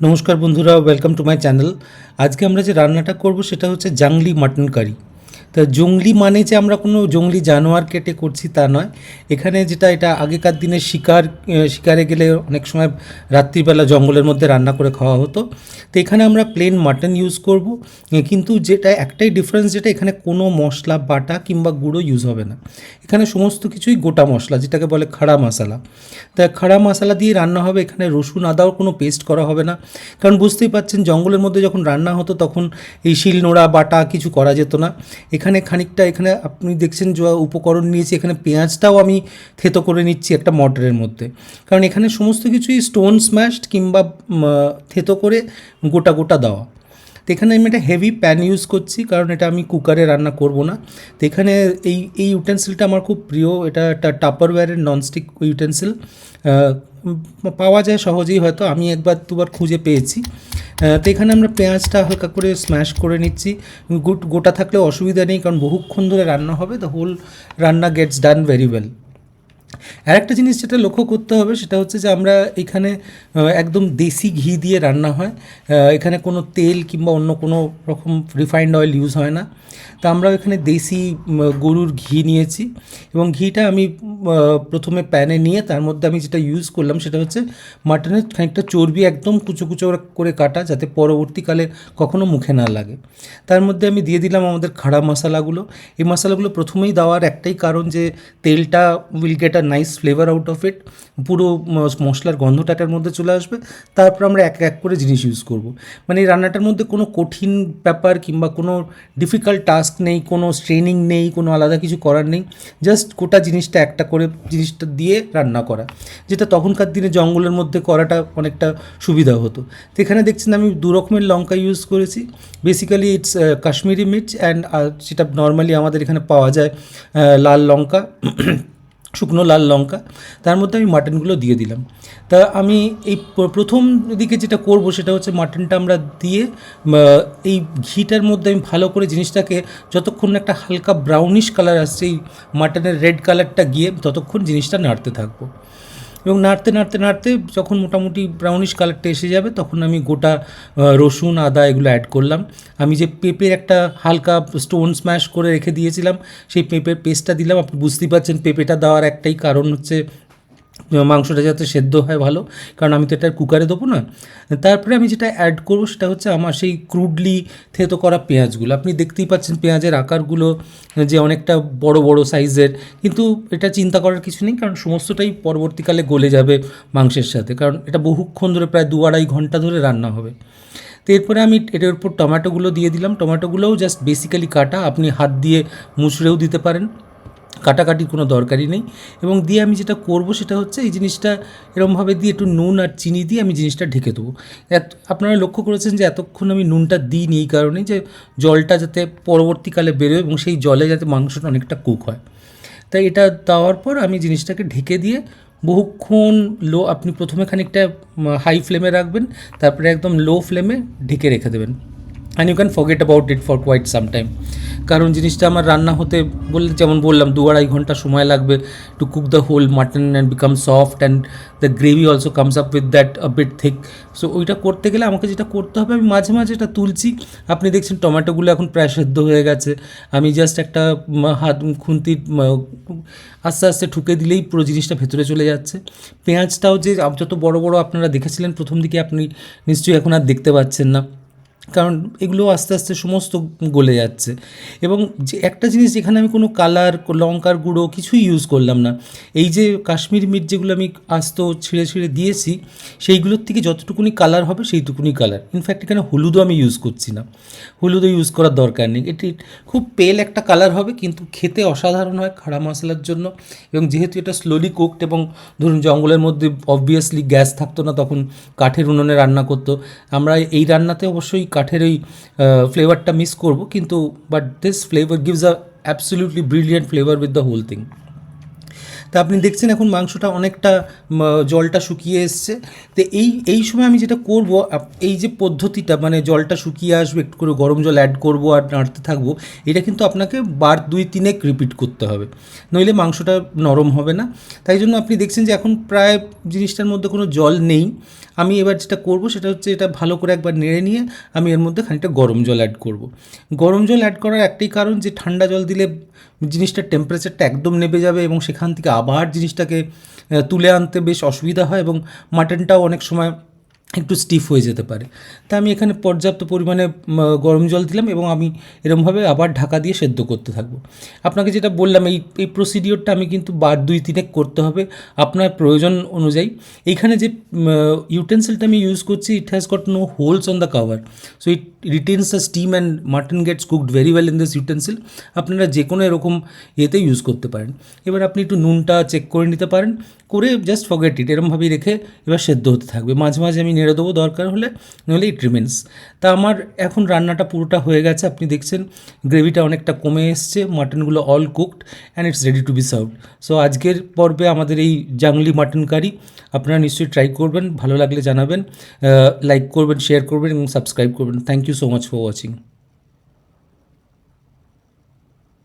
নমস্কার বন্ধুরা, welcome to my channel. আজকে আমরা যে রান্নাটা করব সেটা হচ্ছে জাংলি মাটন কারি। তা জংলি মানে যে আমরা কোনো জংলি জানোয়ার কেটে করছি তা নয়। এখানে এটা আগেকার দিনে শিকারে গেলে অনেক সময় রাত্রিবেলা জঙ্গলের মধ্যে রান্না করে খাওয়া হতো। তো এখানে আমরা প্লেন মাটন ইউজ করব, কিন্তু যেটা একটাই ডিফারেন্স, যেটা এখানে কোনো মশলা বাটা কিংবা গুঁড়ো ইউজ হবে না। এখানে সমস্ত কিছুই গোটা মশলা, যেটাকে বলে খাড়া মশলা। তা খাড়া মশলা দিয়ে রান্না হবে। এখানে রসুন আদাও কোনো পেস্ট করা হবে না, কারণ বুঝতেই পারছেন জঙ্গলের মধ্যে যখন রান্না হতো তখন এই শিলনোড়া বাটা কিছু করা যেত না। এখানে খানিকটা, এখানে আপনি দেখছেন যে উপকরণ নিয়েছি, এখানে পেঁয়াজটাও আমি থেতো করে নিচ্ছি একটা মটরের মধ্যে, কারণ এখানে সমস্ত কিছুই স্টোন স্ম্যাশড কিংবা থেতো করে গোটা গোটা দেওয়া। তো এখানে আমি একটা হেভি প্যান ইউজ করছি, কারণ এটা আমি কুকারে রান্না করব না। তো এখানে এই ইউটেন্সিলটা আমার খুব প্রিয়। এটা একটা টাপারওয়্যারের ননস্টিক ইউটেন্সিল, পাওয়া যায় সহজেই, হয়তো আমি একবার দুবার খুঁজে পেয়েছি। তো এখানে আমরা পেঁয়াজটা হালকা করে স্ম্যাশ করে নিচ্ছি। গোটা থাকলেও অসুবিধা নেই, কারণ বহুক্ষণ ধরে রান্না হবে, দ্য হোল রান্না গেটস ডান ভেরি ওয়েল। আর একটা জিনিস যেটা লক্ষ্য করতে হবে সেটা হচ্ছে যে আমরা এখানে একদম দেশি ঘি দিয়ে রান্না হয়। এখানে কোনো তেল কিংবা অন্য কোনো রকম রিফাইন্ড অয়েল ইউজ হয় না। তা আমরা এখানে দেশি গরুর ঘি নিয়েছি, এবং ঘিটা আমি প্রথমে প্যানে নিয়ে তার মধ্যে আমি যেটা ইউজ করলাম সেটা হচ্ছে মাটনের খানিকটা চর্বি একদম কুচো কুচো করে কাটা, যাতে পরবর্তীকালে কখনো মুখে না লাগে। তার মধ্যে আমি দিয়ে দিলাম আমাদের খাড়া মশলাগুলো। এই মশলাগুলো প্রথমেই দেওয়ার একটাই কারণ যে তেলটা will get a nice flavour out of it, পুরো মশলার গন্ধটাটার মধ্যে চলে আসবে। তারপর আমরা এক এক করে জিনিস ইউজ করব। মানে এই রান্নাটার মধ্যে কোনো কঠিন ব্যাপার কিংবা কোনো ডিফিকাল্ট টাস্ক নেই, কোনো স্ট্রেনিং নেই, কোনো আলাদা কিছু করার নেই। জাস্ট গোটা জিনিসটা একটা করে জিনিসটা দিয়ে রান্না করা, যেটা তখনকার দিনে জঙ্গলের মধ্যে করাটা অনেকটা সুবিধা হতো। তো এখানে দেখছেন আমি দু রকমের লঙ্কা ইউজ করেছি। বেসিক্যালি ইটস কাশ্মীরি মির্চ অ্যান্ড যেটা নর্মালি আমাদের এখানে পাওয়া যায় লাল লঙ্কা, শুকনো লাল লঙ্কা। তার মধ্যে আমি মাটনগুলো দিয়ে দিলাম। তা আমি এই প্রথম দিকে যেটা করব সেটা হচ্ছে মাটনটা আমরা দিয়ে এই ঘিটার মধ্যে আমি ভালো করে জিনিসটাকে, যতক্ষণ না একটা হালকা ব্রাউনিশ কালার আসছে, এই মাটনের রেড কালারটা গিয়ে ততক্ষণ জিনিসটা নাড়তে থাকবো। এবং নাড়তে নাড়তে নাড়তে যখন মোটামুটি ব্রাউনিশ কালারটা এসে যাবে, তখন আমি গোটা রসুন আদা এগুলো অ্যাড করলাম। আমি যে পেঁপের একটা হালকা স্টোন স্ম্যাশ করে রেখে দিয়েছিলাম, সেই পেঁপের পেস্টটা দিলাম। আপনি বুঝতেই পারছেন পেঁপেটা দেওয়ার একটাই কারণ হচ্ছে মাংসটা যাতে সেদ্ধ হয় ভালো, কারণ আমি তো এটা কুকারে দেবো না। তারপরে আমি যেটা অ্যাড করবো সেটা হচ্ছে আমার সেই ক্রুডলি থেতো করা পেঁয়াজগুলো। আপনি দেখতেই পাচ্ছেন পেঁয়াজের আকারগুলো যে অনেকটা বড় বড় সাইজের, কিন্তু এটা চিন্তা করার কিছু নেই, কারণ সমস্তটাই পরবর্তীকালে গলে যাবে মাংসের সাথে, কারণ এটা বহুক্ষণ ধরে, প্রায় 2-2.5 ঘন্টা ধরে রান্না হবে। তো এরপরে আমি এটার উপর টমেটোগুলো দিয়ে দিলাম। টমেটোগুলোও জাস্ট বেসিক্যালি কাটা, আপনি হাত দিয়ে মুচড়েও দিতে পারেন, কাটাকাটির কোনো দরকারই নেই। এবং দিয়ে আমি যেটা করব সেটা হচ্ছে এই জিনিসটা এরমভাবে দিয়ে একটু নুন আর চিনি দিয়ে আমি জিনিসটা ঢেকে দেবো। আপনারা লক্ষ্য করেছেন যে এতক্ষণ আমি নুনটা দিইনি, এই কারণেই যে জলটা যাতে পরবর্তীকালে বেরোয় এবং সেই জলে যাতে মাংসটা অনেকটা কুক হয়। তাই এটা দেওয়ার পর আমি জিনিসটাকে ঢেকে দিয়ে বহুক্ষণ আপনি প্রথমে খানিকটা হাই ফ্লেমে রাখবেন, তারপরে একদম লো ফ্লেমে ঢেকে রেখে দেবেন। And you can forget about it for quite some time, কারণ জিনিসটা আমার রান্না হতে যেমন বললাম 2-2.5 ঘন্টা সময় লাগবে to cook the whole mutton and become soft, and the gravy also comes up with that a bit thick. So ওইটা করতে গেলে আমাকে যেটা করতে হবে, আমি মাঝে মাঝে এটা তুলছি। আপনি দেখছেন টমেটোগুলো এখন প্রায় সেদ্ধ হয়ে গেছে। আমি জাস্ট একটা হাত খুন্তির আস্তে আস্তে ঠুকে দিলেই পুরো জিনিসটা ভেতরে চলে যাচ্ছে। পেঁয়াজটাও যে যত বড় বড় আপনারা দেখেছিলেন প্রথম দিকে, আপনি নিশ্চয়ই এখন আর দেখতে পাচ্ছেন না, কারণ এগুলো আস্তে আস্তে সমস্ত গলে যাচ্ছে। এবং যে একটা জিনিস, যেখানে আমি কোনো কালার, লঙ্কার গুঁড়ো কিছুই ইউজ করলাম না। এই যে কাশ্মীরি মির্চ যেগুলো আমি আস্ত ছিঁড়ে ছিঁড়ে দিয়েছি, সেইগুলোর থেকে যতটুকুনি কালার হবে সেইটুকুনি কালার। ইনফ্যাক্ট এখানে হলুদও আমি ইউজ করছি না, হলুদও ইউজ করার দরকার নেই। এটি খুব পেল একটা কালার হবে, কিন্তু খেতে অসাধারণ হয় খাড়া মশলার জন্য। এবং যেহেতু এটা স্লোলি কুকড, এবং ধরুন জঙ্গলের মধ্যে অবভিয়াসলি গ্যাস থাকতো না, তখন কাঠের উনুনে রান্না করতো। আমরা এই রান্নাতে অবশ্যই কাঠের ওই ফ্লেভারটা মিস করব, কিন্তু but this flavour gives a absolutely brilliant flavour with the whole thing. তা আপনি দেখছেন এখন মাংসটা অনেকটা জলটা শুকিয়ে এসছে। তো এই সময় আমি যেটা করব, এই যে পদ্ধতিটা মানে জলটা শুকিয়ে আসবে, একটু করে গরম জল অ্যাড করব আর নাড়তে থাকবো, এটা কিন্তু আপনাকে বার 2-3 রিপিট করতে হবে, নইলে মাংসটা নরম হবে না। তাই জন্য আপনি দেখছেন যে এখন প্রায় জিনিসটার মধ্যে কোনো জল নেই। আমি এবার যেটা করব সেটা হচ্ছে এটা ভালো করে একবার নেড়ে নিয়ে আমি এর মধ্যে খানিকটা গরম জল অ্যাড করব। গরম জল অ্যাড করার একটাই কারণ যে ঠান্ডা জল দিলে জিনিসটার টেম্পারেচারটা একদম নেমে যাবে এবং সেখান থেকে আবার জিনিসটাকে তুলে আনতে বেশ অসুবিধা হয় এবং মাটনটাও অনেক সময় একটু স্টিফ হয়ে যেতে পারে। তা আমি এখানে পর্যাপ্ত পরিমাণে গরম জল দিলাম এবং আমি এরমভাবে আবার ঢাকা দিয়ে সেদ্ধ করতে থাকবো। আপনাকে যেটা বললাম এই প্রসিডিওরটা আমি কিন্তু বার 2-3 করতে হবে আপনার প্রয়োজন অনুযায়ী। এইখানে যে ইউটেন্সিলটা আমি ইউজ করছি, it has got no holes on the cover, so it retains the steam and mutton gets cooked very well in this utensil. আপনারা যে কোনো এরকম ইয়েতে ইউজ করতে পারেন। এবার আপনি একটু নুনটা চেক করে নিতে পারেন, করে জাস্ট ফরগেট ইট, এরমভাবেই রেখে এবার সেদ্ধ হতে থাকবে। মাঝে মাঝে আমি নেড়ে দেবো দরকার হলে, নইলে ইট রিমেন্স। তা আমার এখন রান্নাটা পুরোটা হয়ে গেছে, আপনি দেখছেন গ্রেভিটা অনেকটা কমে এসছে, মাটনগুলো all cooked and it's ready to be served. So আজকের পর্বে আমাদের এই জাংলি মাটন কারি আপনারা নিশ্চয়ই ট্রাই করবেন, ভালো লাগলে জানাবেন, লাইক করবেন, শেয়ার করবেন এবং সাবস্ক্রাইব করবেন। Thank you so much for watching.